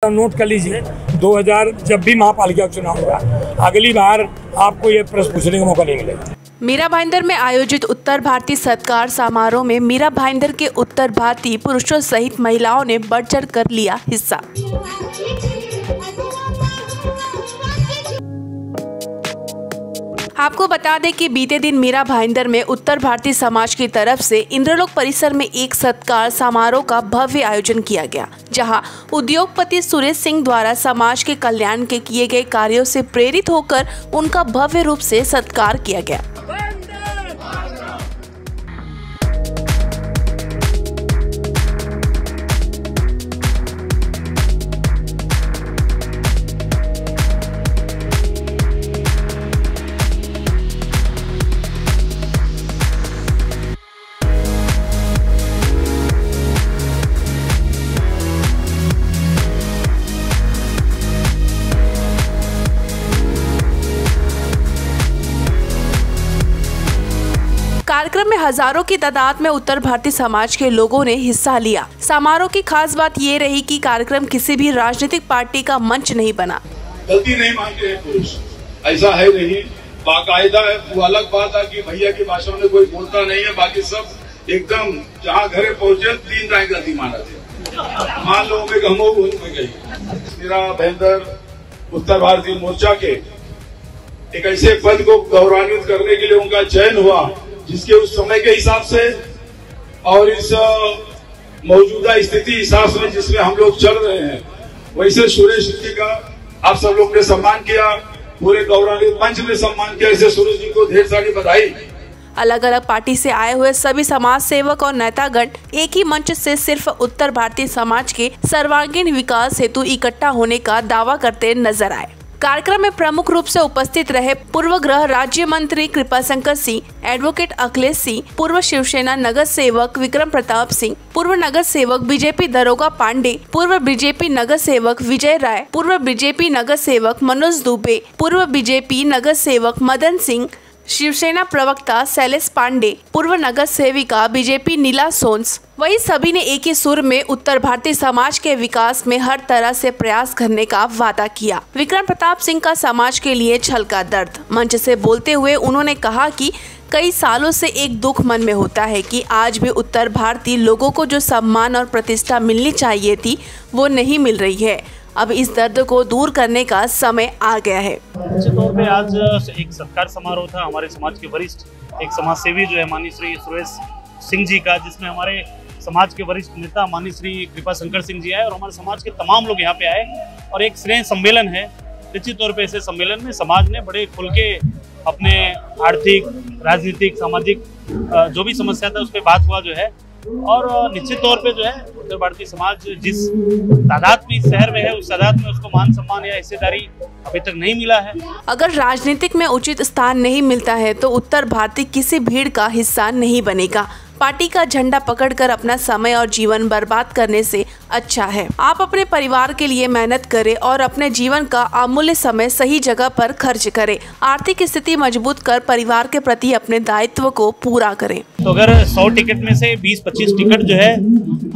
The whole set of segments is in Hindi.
नोट कर लीजिए 2000 जब भी महापालिका चुनाव होगा अगली बार आपको ये प्रश्न पूछने का मौका नहीं मिलेगा। मीरा भाईंदर में आयोजित उत्तर भारतीय सत्कार समारोह में मीरा भाईंदर के उत्तर भारतीय पुरुषों सहित महिलाओं ने बढ़ चढ़ कर लिया हिस्सा। आपको बता दें कि बीते दिन मीरा भाईंदर में उत्तर भारतीय समाज की तरफ से इंद्रलोक परिसर में एक सत्कार समारोह का भव्य आयोजन किया गया, जहां उद्योगपति सुरेश सिंह द्वारा समाज के कल्याण के किए गए कार्यों से प्रेरित होकर उनका भव्य रूप से सत्कार किया गया। कार्यक्रम में हजारों की तादाद में उत्तर भारतीय समाज के लोगों ने हिस्सा लिया। समारोह की खास बात ये रही कि कार्यक्रम किसी भी राजनीतिक पार्टी का मंच नहीं बना। गलती नहीं मानते हैं पुरुष, ऐसा है नहीं, बाकायदा है। वो अलग बात है कि भैया की भाषा में कोई बोलता नहीं है, बाकी सब एकदम जहाँ घरे पहुँचे 3 टाइम गलती माना थे। मान लो में गई मीरा भाईंदर उत्तर भारतीय मोर्चा के एक ऐसे पद को गौरवान्वित करने के लिए उनका चयन हुआ जिसके उस समय के हिसाब से और इस मौजूदा स्थिति हिसाब से जिसमें हम लोग चल रहे हैं, वैसे सुरेश जी का आप सब लोग ने सम्मान किया, पूरे गौरवान्वित मंच ने सम्मान किया। इसे सुरेश जी को ढेर सारी बधाई। अलग अलग पार्टी से आए हुए सभी समाज सेवक और नेतागण एक ही मंच से सिर्फ उत्तर भारतीय समाज के सर्वांगीण विकास हेतु इकट्ठा होने का दावा करते नजर आए। कार्यक्रम में प्रमुख रूप से उपस्थित रहे पूर्व गृह राज्य मंत्री कृपाशंकर सिंह, एडवोकेट अखिलेश सिंह, पूर्व शिवसेना नगर सेवक विक्रम प्रताप सिंह, पूर्व नगर सेवक बीजेपी दरोगा पांडे, पूर्व बीजेपी नगर सेवक विजय राय, पूर्व बीजेपी नगर सेवक मनोज दुबे, पूर्व बीजेपी नगर सेवक मदन सिंह, शिवसेना प्रवक्ता शैलेश पांडे, पूर्व नगर सेविका बीजेपी नीला सोन्स। वही सभी ने एक ही सुर में उत्तर भारतीय समाज के विकास में हर तरह से प्रयास करने का वादा किया। विक्रम प्रताप सिंह का समाज के लिए छलका दर्द। मंच से बोलते हुए उन्होंने कहा कि कई सालों से एक दुख मन में होता है कि आज भी उत्तर भारतीय लोगों को जो सम्मान और प्रतिष्ठा मिलनी चाहिए थी वो नहीं मिल रही है। अब इस दर्द को दूर करने का समय आ गया है। निश्चित तौर पे आज एक सत्कार समारोह था हमारे समाज के वरिष्ठ एक समाज सेवी जो है माननीय श्री सुरेश सिंह जी का, जिसमें हमारे समाज के वरिष्ठ नेता माननीय श्री कृपाशंकर सिंह जी आए और हमारे समाज के तमाम लोग यहाँ पे आए और एक स्नेह सम्मेलन है। निश्चित तौर पे ऐसे सम्मेलन में समाज ने बड़े खुल के अपने आर्थिक, राजनीतिक, सामाजिक जो भी समस्या था उस पर बात हुआ जो है। और निश्चित तौर पे जो है उत्तर भारतीय समाज जिस तादाद में इस शहर में है उस तादाद में उसको मान सम्मान या हिस्सेदारी अभी तक नहीं मिला है। अगर राजनीतिक में उचित स्थान नहीं मिलता है तो उत्तर भारतीय किसी भीड़ का हिस्सा नहीं बनेगा। पार्टी का झंडा पकड़कर अपना समय और जीवन बर्बाद करने से अच्छा है आप अपने परिवार के लिए मेहनत करें और अपने जीवन का अमूल्य समय सही जगह पर खर्च करें। आर्थिक स्थिति मजबूत कर परिवार के प्रति अपने दायित्व को पूरा करें। तो अगर 100 टिकट में से 20-25 टिकट जो है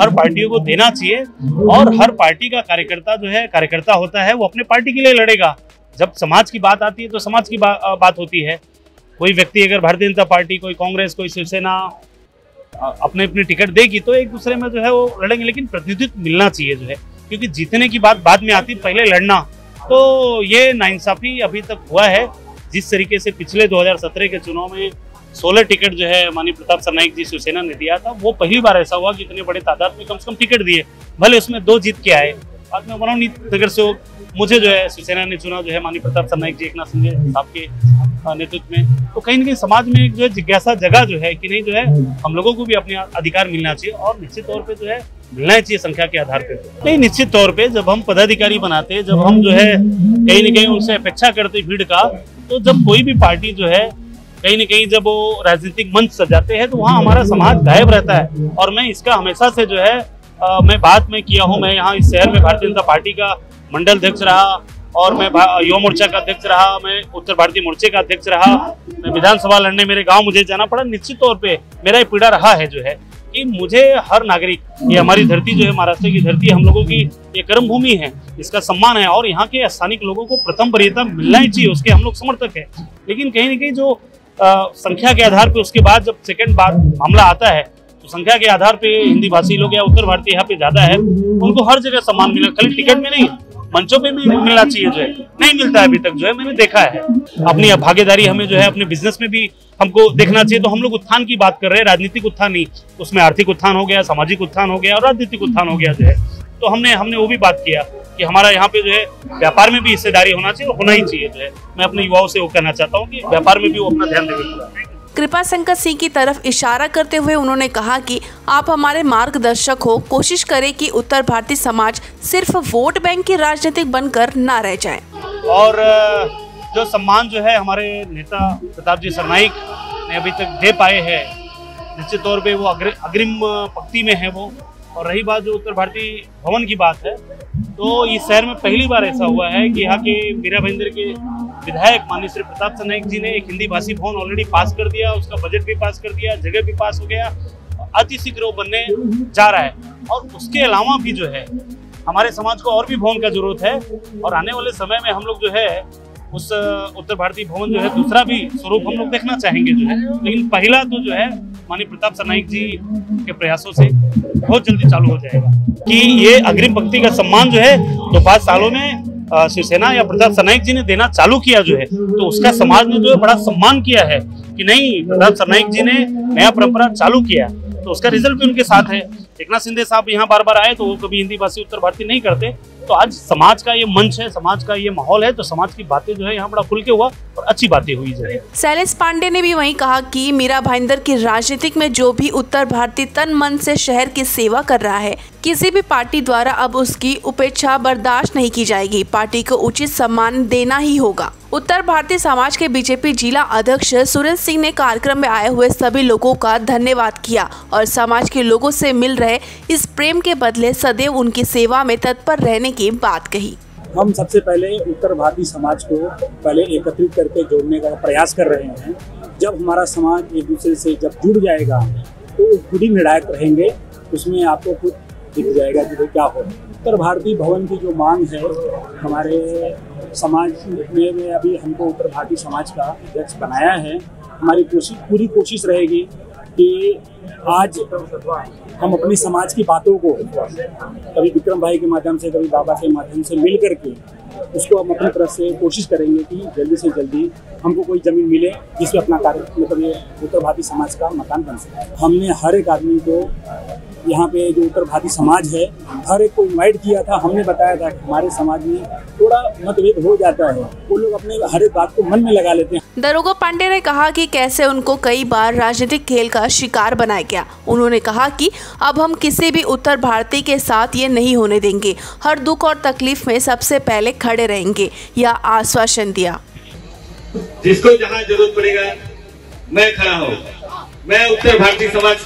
हर पार्टियों को देना चाहिए और हर पार्टी का कार्यकर्ता जो है कार्यकर्ता होता है वो अपने पार्टी के लिए लड़ेगा। जब समाज की बात आती है तो समाज की बात होती है। कोई व्यक्ति अगर भारतीय जनता पार्टी, कोई कांग्रेस, कोई शिवसेना अपने अपनी टिकट देगी तो एक दूसरे में जो है वो लड़ेंगे, लेकिन प्रतिनिधित्व मिलना चाहिए जो है, क्योंकि जीतने की बात बाद में आती, पहले लड़ना। तो ये नाइंसाफी अभी तक हुआ है। जिस तरीके से पिछले 2017 के चुनाव में 16 टिकट जो है माननीय प्रताप सरनाईक जी शिवसेना ने दिया था, वो पहली बार ऐसा हुआ कि इतने बड़े तादाद में कम से कम टिकट दिए, भले उसमें 2 जीत के आए। बाद में मनोनीत नगर सेवक मुझे जो है शिवसेना ने चुना जो है माननीय प्रताप सरनाईक जी, एकनाथ शिंदे साहब के नेतृत्व में। तो कहीं ना कहीं समाज में एक जो है जिज्ञासा जगह जो है कि नहीं जो है हम लोगों को भी अपने अधिकार मिलना चाहिए और निश्चित तौर पे जो है मिलना चाहिए संख्या के आधार पे। नहीं, निश्चित तौर पे जब हम पदाधिकारी बनाते, जब हम जो है कहीं न कहीं उनसे अपेक्षा करते भीड़ का, तो जब कोई भी पार्टी जो है कहीं न कहीं जब वो राजनीतिक मंच सजाते हैं तो वहाँ हमारा समाज गायब रहता है। और मैं इसका हमेशा से जो है मैं बात में किया हूँ। मैं यहाँ इस शहर में भारतीय जनता पार्टी का मंडल अध्यक्ष रहा और मैं युवा मोर्चा का अध्यक्ष रहा, मैं उत्तर भारतीय मोर्चे का अध्यक्ष रहा, मैं विधानसभा लड़ने मेरे गांव मुझे जाना पड़ा। निश्चित तौर पे मेरा ये पीड़ा रहा है जो है कि मुझे हर नागरिक, ये हमारी धरती जो है महाराष्ट्र की धरती, हम लोगों की ये कर्म भूमि है, इसका सम्मान है और यहाँ के स्थानिक लोगों को प्रथम वरीयता मिलना ही चाहिए, उसके हम लोग समर्थक हैं। लेकिन कहीं न कहीं जो संख्या के आधार पे उसके बाद जब सेकंड बार मामला आता है तो संख्या के आधार पे हिंदी भाषी लोग या उत्तर भारतीय यहाँ पे ज्यादा है, उनको हर जगह सम्मान मिले, खाली टिकट में नहीं, मंचों पे भी मिलना चाहिए, जो है नहीं मिलता है अभी तक, जो है मैंने देखा है। अपनी भागीदारी हमें जो है अपने बिजनेस में भी हमको देखना चाहिए। तो हम लोग उत्थान की बात कर रहे हैं, राजनीतिक उत्थान नहीं, उसमें आर्थिक उत्थान हो गया, सामाजिक उत्थान हो गया और राजनीतिक उत्थान हो गया जो है। तो हमने वो भी बात किया कि हमारा यहाँ पे जो है व्यापार में भी हिस्सेदारी होना चाहिए और होना ही चाहिए, जो है मैं अपने युवाओं से वो कहना चाहता हूँ कि व्यापार में भी वो अपना ध्यान देंगे। कृपा शंकर सिंह की तरफ इशारा करते हुए उन्होंने कहा कि आप हमारे मार्गदर्शक हो, कोशिश करें कि उत्तर भारतीय समाज सिर्फ वोट बैंक की राजनीतिक बनकर ना रह जाए। और जो सम्मान जो है हमारे नेता प्रताप जी सरनाईक ने अभी तक दे पाए हैं, निश्चित तौर पे वो अग्रिम पंक्ति में है वो। और रही बात जो उत्तर भारतीय भवन की बात है, तो इस शहर में पहली बार ऐसा हुआ है कि यहाँ के मीरा भाईंदर के विधायक माननीय श्री प्रताप सरनाईक जी ने एक हिंदी भाषी भवन ऑलरेडी पास कर दिया, उसका बजट भी पास कर दिया, जगह भी पास हो गया, अति शीघ्र वो बनने जा रहा है। और उसके अलावा भी जो है हमारे समाज को और भी भवन का जरूरत है और आने वाले समय में हम लोग जो है उस उत्तर भारतीय भवन जो है दूसरा भी स्वरूप हम लोग देखना चाहेंगे जो है। लेकिन पहला तो जो है माननीय प्रताप सरनाईक जी के प्रयासों से बहुत जल्दी चालू हो जाएगा कि ये अग्रिम पंक्ति का सम्मान जो है 2-5 सालों में शिवसेना या प्रताप सरनाईक जी ने देना चालू किया जो है, तो उसका समाज ने जो है बड़ा सम्मान किया है कि नहीं, प्रताप सरनाईक जी ने नया परंपरा चालू किया, तो उसका रिजल्ट भी उनके साथ है। एकनाथ शिंदे साहब यहाँ बार बार आए तो वो कभी हिंदी भाषी उत्तर भारतीय नहीं करते। तो आज समाज का ये मंच है, समाज का ये माहौल है, तो समाज की बातें जो है यहाँ बड़ा खुल के हुआ और अच्छी बातें हुई जो है। शैलेश पांडे ने भी वहीं कहा कि मीरा भाईंदर की राजनीतिक में जो भी उत्तर भारतीय तन मन से शहर की सेवा कर रहा है, किसी भी पार्टी द्वारा अब उसकी उपेक्षा बर्दाश्त नहीं की जाएगी। पार्टी को उचित सम्मान देना ही होगा। उत्तर भारतीय समाज के बीजेपी जिला अध्यक्ष सुरेंद्र सिंह ने कार्यक्रम में आए हुए सभी लोगों का धन्यवाद किया और समाज के लोगों से मिल रहे इस प्रेम के बदले सदैव उनकी सेवा में तत्पर रहने की बात कही। हम सबसे पहले उत्तर भारतीय समाज को पहले एकत्रित करके जोड़ने का प्रयास कर रहे हैं। जब हमारा समाज एक दूसरे से जब जुड़ जाएगा तो खुद ही निर्णायक रहेंगे, उसमें आपको खुद दिख जाएगा कि क्या हो। उत्तर भारतीय भवन की जो मांग है हमारे समाज में, अभी हमको उत्तर भारतीय समाज का अध्यक्ष बनाया है। हमारी पूरी कोशिश रहेगी कि आज हम अपनी समाज की बातों को कभी विक्रम भाई के माध्यम से, कभी बाबा के माध्यम से मिल करके उसको हम अपनी तरफ से कोशिश करेंगे कि जल्दी से जल्दी हमको कोई जमीन मिले जिसमें अपना कार्य, मतलब ये उत्तर भारतीय समाज का मकान बन सके। हमने हर एक आदमी को यहाँ पे जो उत्तर भारतीय समाज है हर एक को इनवाइट किया था। हमने बताया था कि हमारे समाज में थोड़ा मतभेद हो जाता है, वो लोग अपने हर एक बात को मन में लगा लेते हैं। दरोगा पांडे ने कहा कि कैसे उनको कई बार राजनीतिक खेल का शिकार बनाया गया। उन्होंने कहा कि अब हम किसी भी उत्तर भारतीय के साथ ये नहीं होने देंगे, हर दुख और तकलीफ में सबसे पहले खड़े रहेंगे, यह आश्वासन दिया। जिसको जहाँ जरूरत पड़ेगा मैं खड़ा हूँ। मैं उत्तर भारतीय समाज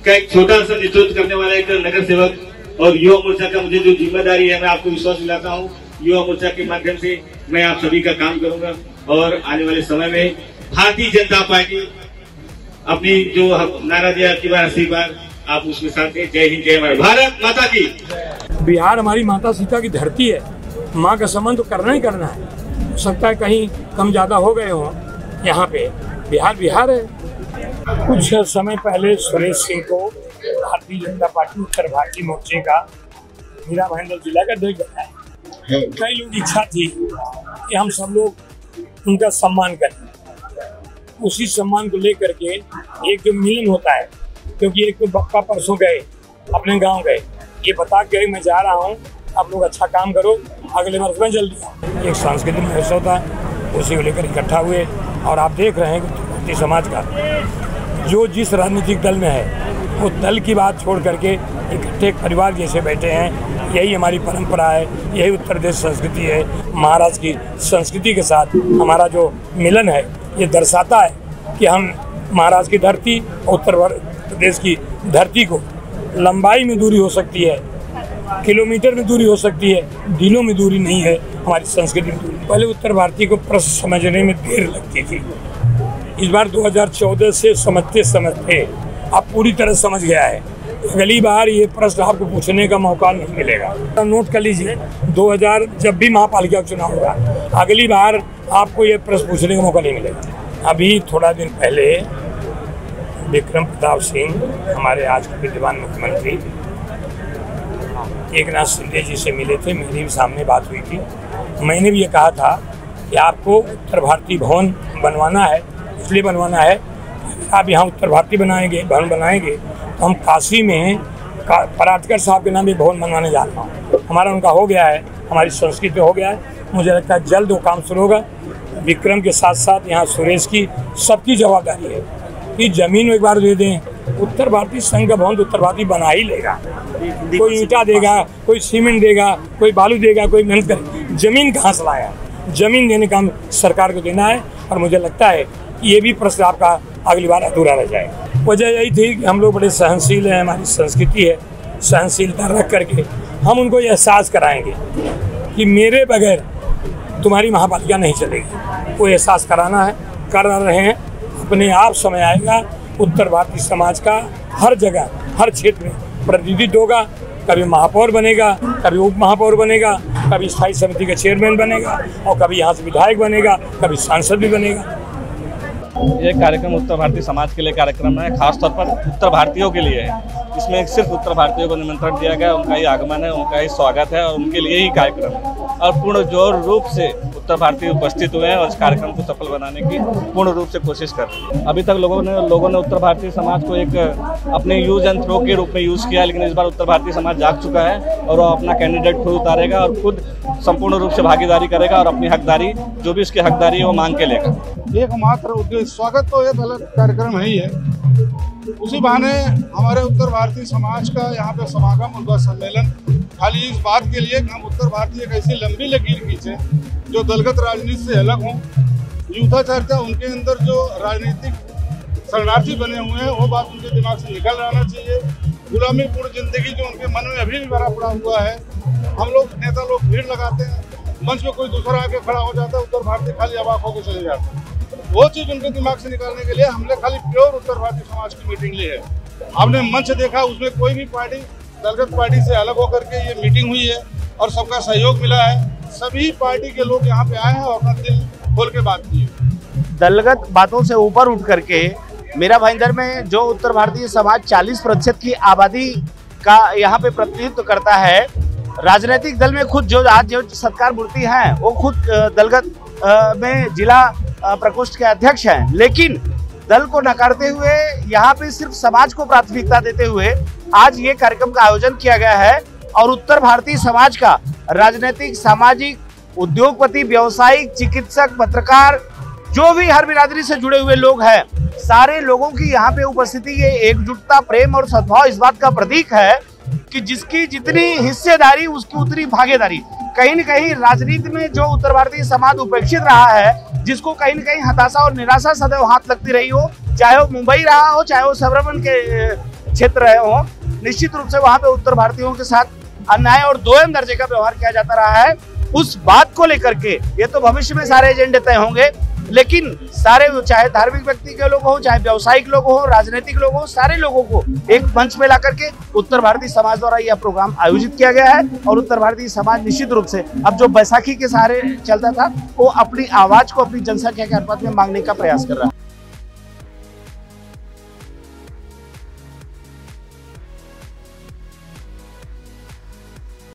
का एक छोटा सा नेतृत्व करने वाला एक नगर सेवक और युवा मोर्चा का मुझे जो जिम्मेदारी है, मैं आपको विश्वास दिलाता हूँ युवा मोर्चा के माध्यम से मैं आप सभी का काम करूंगा और आने वाले समय में भारतीय जनता पार्टी अपनी जो नारा दिया की बार 80 बार आप उसके साथ हैं। जय हिंद, जय हमारे भारत माता की। बिहार हमारी माता सीता की धरती है, माँ का सम्मान तो करना ही करना है। हो सकता है कहीं कम ज्यादा हो गए हो, यहाँ पे बिहार बिहार है। कुछ समय पहले सुरेश सिंह को भारतीय जनता पार्टी उत्तर भारतीय मोर्चे का मीरा भाईंदर जिला का अध्यक्ष बनाया। कई लोगों की इच्छा थी कि हम सब लोग उनका सम्मान करें। उसी सम्मान को लेकर के एक जो मिलन होता है, क्योंकि एक तो बप्पा परसों गए अपने गांव गए, ये बता गए मैं जा रहा हूँ, आप लोग अच्छा काम करो, अगले वर्ष में जल्दी। एक सांस्कृतिक महोत्सव था, उसी को लेकर इकट्ठा हुए और आप देख रहे हैं कि भारतीय समाज का जो जिस राजनीतिक दल में है वो दल की बात छोड़ करके इकट्ठे परिवार जैसे बैठे हैं। यही हमारी परंपरा है, यही उत्तर प्रदेश संस्कृति है। महाराष्ट्र की संस्कृति के साथ हमारा जो मिलन है ये दर्शाता है कि हम महाराष्ट्र की धरती, उत्तर प्रदेश की धरती को लंबाई में दूरी हो सकती है, किलोमीटर में दूरी हो सकती है, दिलों में दूरी नहीं है, हमारी संस्कृति में दूरी। पहले उत्तर भारतीय को प्रश्न समझने में देर लगती थी। इस बार 2014 से समझते समझते अब पूरी तरह समझ गया है। अगली बार ये प्रश्न आपको पूछने का मौका नहीं मिलेगा। नोट कर लीजिए, 2000 जब भी महापालिका चुनाव होगा, अगली बार आपको ये प्रश्न पूछने का मौका नहीं मिलेगा। अभी थोड़ा दिन पहले विक्रम प्रताप सिंह, हमारे आज के विद्यमान मुख्यमंत्री, एकनाथ शिंदे जी से मिले थे। मेरी भी सामने बात हुई थी। मैंने भी ये कहा था कि आपको उत्तर भारतीय भवन बनवाना है, इसलिए बनवाना है आप यहाँ उत्तर भारतीय भवन बनाएंगे तो हम काशी में पराटकर साहब के नाम एक भवन बनवाने जा रहा हूँ। हमारा उनका हो गया है, हमारी संस्कृति हो गया है। मुझे लगता है जल्द वो काम शुरू होगा। विक्रम के साथ साथ यहाँ सुरेश की, सबकी जवाबदारी है कि जमीन एक बार दे दें। उत्तर भारतीय संघ का भवन उत्तर भारतीय बना ही लेगा। कोई ईंटा देगा, कोई सीमेंट देगा, कोई बालू देगा, कोई मेहनत करेगा। जमीन कहाँ से लाया? जमीन देने का सरकार को देना है। और मुझे लगता है कि ये भी प्रश्न आपका अगली बार अधूरा रह जाएगा। वजह यही थी कि हम लोग बड़े सहनशील हैं, हमारी संस्कृति है। सहनशीलता रख करके हम उनको ये एहसास कराएंगे कि मेरे बगैर तुम्हारी महापालिका नहीं चलेगी। वो एहसास कराना है, कर रहे हैं। अपने आप समय आएगा, उत्तर भारतीय समाज का हर जगह, हर क्षेत्र में प्रतिनिधित्व होगा। कभी महापौर बनेगा, कभी उप महापौर बनेगा, कभी स्थायी समिति का चेयरमैन बनेगा, और कभी यहाँ से विधायक बनेगा, कभी सांसद भी बनेगा। ये कार्यक्रम उत्तर भारतीय समाज के लिए कार्यक्रम है, खासतौर पर उत्तर भारतीयों के लिए है। इसमें सिर्फ उत्तर भारतीयों को निमंत्रण दिया गया, उनका ही आगमन है, उनका ही स्वागत है और उनके लिए ही कार्यक्रम है। और पूर्ण जोर रूप से उत्तर भारतीय उपस्थित हुए हैं और इस कार्यक्रम को सफल बनाने की पूर्ण रूप से कोशिश कर रहे हैं। अभी तक लोगों ने उत्तर भारतीय समाज को एक अपने यूज एंड थ्रो के रूप में यूज़ किया, लेकिन इस बार उत्तर भारतीय समाज जाग चुका है और वो अपना कैंडिडेट खुद उतारेगा और खुद संपूर्ण रूप से भागीदारी करेगा और अपनी हकदारी, जो भी उसकी हकदारी है, वो मांग के लेगा। एकमात्र उद्देश्य स्वागत तो एक अलग कार्यक्रम है ही है। उसी बहाने हमारे उत्तर भारतीय समाज का यहाँ पे समागम, उनका सम्मेलन खाली इस बात के लिए कि हम उत्तर भारतीय एक ऐसी लंबी लकीर खींचे जो दलगत राजनीति से अलग हों। यूथा चर्चा उनके अंदर जो राजनीतिक शरणार्थी बने हुए हैं वो बात उनके दिमाग से निकल जाना चाहिए। गुलामीपूर्ण जिंदगी जो उनके मन में अभी भी भरा पड़ा हुआ है। हम लोग नेता लोग भीड़ लगाते हैं, मंच पे कोई दूसरा आके खड़ा हो जाता है, उत्तर भारतीय खाली अवाक होकर चले जाते हैं। वो चीज़ उनके दिमाग से निकालने के लिए हमने खाली प्योर उत्तर भारतीय समाज की मीटिंग ली है। आपने मंच देखा, उसमें कोई भी पार्टी दलगत पार्टी से अलग होकर के ये मीटिंग हुई है और सबका सहयोग मिला है। सभी पार्टी के लोग यहाँ पे आए हैं और अपना दिल खोल के बात की है। दलगत बातों से ऊपर उठ करके मेरा भाईंदर में जो उत्तर भारतीय समाज 40% की आबादी का यहाँ पे प्रतिनिधित्व करता है, राजनीतिक दल में खुद जो आज जो सत्कार मूर्ति हैं वो खुद दलगत में जिला प्रकोष्ठ के अध्यक्ष हैं, लेकिन दल को नकारते हुए यहाँ पे सिर्फ समाज को प्राथमिकता देते हुए आज ये कार्यक्रम का आयोजन किया गया है। और उत्तर भारतीय समाज का राजनीतिक, सामाजिक, उद्योगपति, व्यवसायिक, चिकित्सक, पत्रकार, जो भी हर बिरादरी से जुड़े हुए लोग हैं, सारे लोगों की यहाँ पे उपस्थिति, ये एकजुटता, प्रेम और सद्भाव इस बात का प्रतीक है कि जिसकी जितनी हिस्सेदारी उसकी उतनी भागीदारी। कहीं न कहीं राजनीति में जो उत्तर भारतीय समाज उपेक्षित रहा है, जिसको कहीं न कहीं हताशा और निराशा सदैव हाथ लगती रही हो, चाहे वो मुंबई रहा हो, चाहे वो सबरमन के क्षेत्र रहे हो, निश्चित रूप से वहाँ पे उत्तर भारतीयों के साथ अन्याय और दोयम दर्जे का व्यवहार किया जाता रहा है। उस बात को लेकर के ये तो भविष्य में सारे एजेंडे तय होंगे, लेकिन सारे, चाहे धार्मिक व्यक्ति के लोग हो, चाहे व्यावसायिक लोग हो, राजनीतिक लोग हो, सारे लोगों को एक मंच में ला करके उत्तर भारतीय समाज द्वारा यह प्रोग्राम आयोजित किया गया है। और उत्तर भारतीय समाज निश्चित रूप से अब जो बैसाखी के सहारे चलता था, वो अपनी आवाज को अपनी जनसंख्या के अनुपात में मांगने का प्रयास कर रहा है।